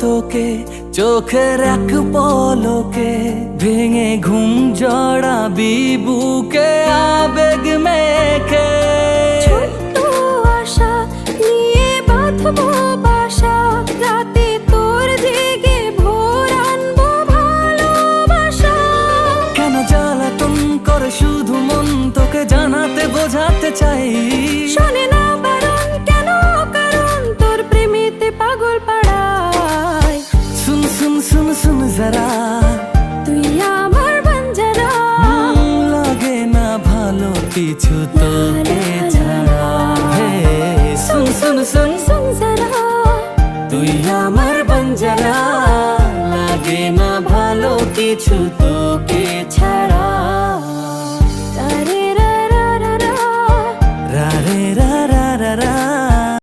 তোকে চোখের এক পলকে, ভেঙে ঘুম জড়াবি বুকে আবেগ মেখে। ছোট্ট আশা নিয়ে বাঁধবো বাসা, রাতে তোর জেগে ভোর আনবো ভালোবাসা। কেন জ্বালাতন করে শুধু মন, তোকে জানাতে বোঝাতে চাই। শোনে না বারণ কেন, কারণ তোর প্রেমেতে পাগল পাড়ায়। सुन सुन सुन सुन जरा, তুই আমার বাঞ্জারা। লাগে না ভালো কিছু তোকে ছাড়া। হে सुन सुन सुन শুন যারা, তুই আমার বাঞ্জারা, লাগে না ভালো কিছু তোকে ছাড়া।